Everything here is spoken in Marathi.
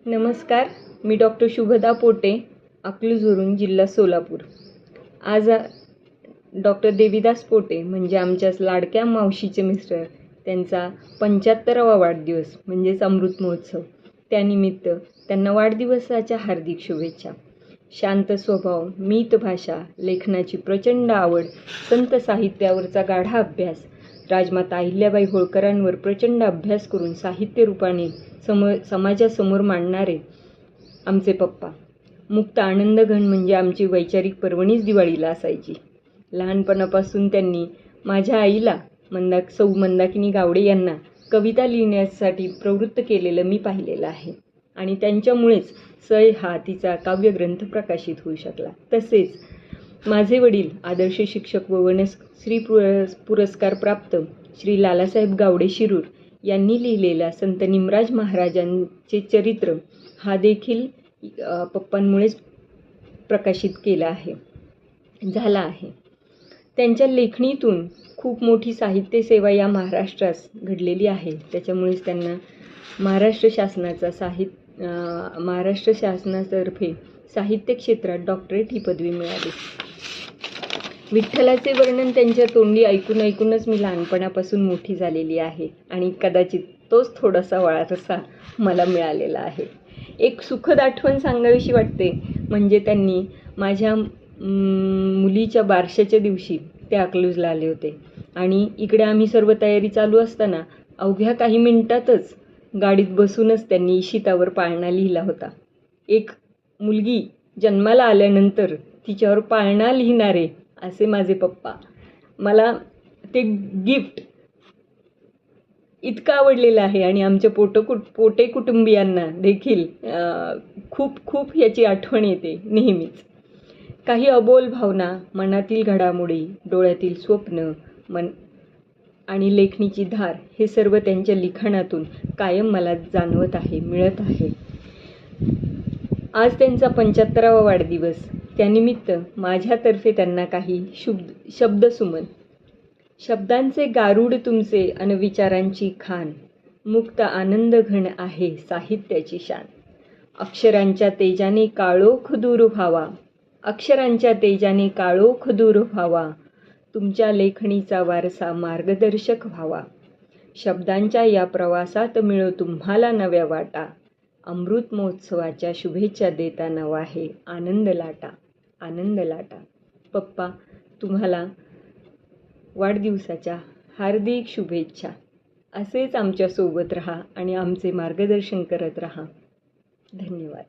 नमस्कार, मी डॉक्टर शुभदा पोटे, अकलूजवरून, जिल्हा सोलापूर. आज डॉक्टर देवीदास पोटे म्हणजे आमच्या लाडक्या मावशीचे मिस्टर, त्यांचा 75वा वाढदिवस म्हणजेच अमृत महोत्सव. त्यानिमित्त त्यांना वाढदिवसाच्या हार्दिक शुभेच्छा. शांत स्वभाव, मीत भाषा, लेखनाची प्रचंड आवड, संत साहित्यावरचा गाढा अभ्यास, राजमाता अहिल्याबाई होळकरांवर प्रचंड अभ्यास करून साहित्य रूपाने समाजासमोर मांडणारे आमचे पप्पा. मुक्त आनंदघन म्हणजे आमची वैचारिक पर्वणीच दिवाळीला असायची. लहानपणापासून त्यांनी माझ्या आईला सौ मंदाकिनी गावडे यांना कविता लिहिण्यासाठी प्रवृत्त केलेलं मी पाहिलेलं आहे आणि त्यांच्यामुळेच सै हा तिचा काव्यग्रंथ प्रकाशित होऊ शकला. तसेच माझे वडील आदर्श शिक्षक व वनश्री पुरस्कार प्राप्त श्री लालासाहेब गावडे शिरूर यांनी लिहिलेला संत निमराज महाराजांचे चरित्र हा देखील पप्पांमुळेच प्रकाशित झाला आहे. त्यांच्या लेखणीतून खूप मोठी साहित्य सेवा या महाराष्ट्रास घडलेली आहे. त्याच्यामुळेच त्यांना महाराष्ट्र शासनातर्फे साहित्य क्षेत्रात डॉक्टरेट ही पदवी मिळाली. विठ्ठलाचे वर्णन त्यांच्या तोंडी ऐकूनच मी लहानपणापासून मोठी झालेली आहे आणि कदाचित तोच थोडासा वारसा मला मिळालेला आहे. एक सुखद आठवण सांगावीशी वाटते म्हणजे त्यांनी माझ्या मुलीच्या बारशाच्या दिवशी ते अकलूजला आले होते आणि इकडे आम्ही सर्व तयारी चालू असताना अवघ्या काही मिनिटातच गाडीत बसूनच त्यांनी इशितावर पाळणा लिहिला होता. एक मुलगी जन्माला आल्यानंतर तिच्यावर पाळणा लिहिणारे असे माझे पप्पा. मला ते गिफ्ट इतकं आवडलेलं आहे आणि आमच्या पोटे कुटुंबियांना देखील खूप याची आठवण येते नेहमीच. काही अबोल भावना, मनातील घडामोडी, डोळ्यातील स्वप्न, आणि लेखणीची धार हे सर्व त्यांच्या लिखाणातून कायम मला जाणवत आहे, मिळत आहे. आज त्यांचा 75वा वाढदिवस. त्यानिमित्त माझ्यातर्फे त्यांना काही शब्दसुमन. शब्दांचे गारुड तुमचे अन विचारांची खान, मुक्त आनंद घन आहे साहित्याची शान. अक्षरांच्या तेजाने काळोख दूर व्हावा, तुमच्या लेखणीचा वारसा मार्गदर्शक व्हावा. शब्दांच्या या प्रवासात मिळो तुम्हाला नव्या वाटा, अमृत महोत्सवाच्या शुभेच्छा देताना वाहे आनंद लाटा. पप्पा, तुम्हाला वाढदिवसाच्या हार्दिक शुभेच्छा. असेच आमच्यासोबत राहा आणि आमचे मार्गदर्शन करत राहा. धन्यवाद.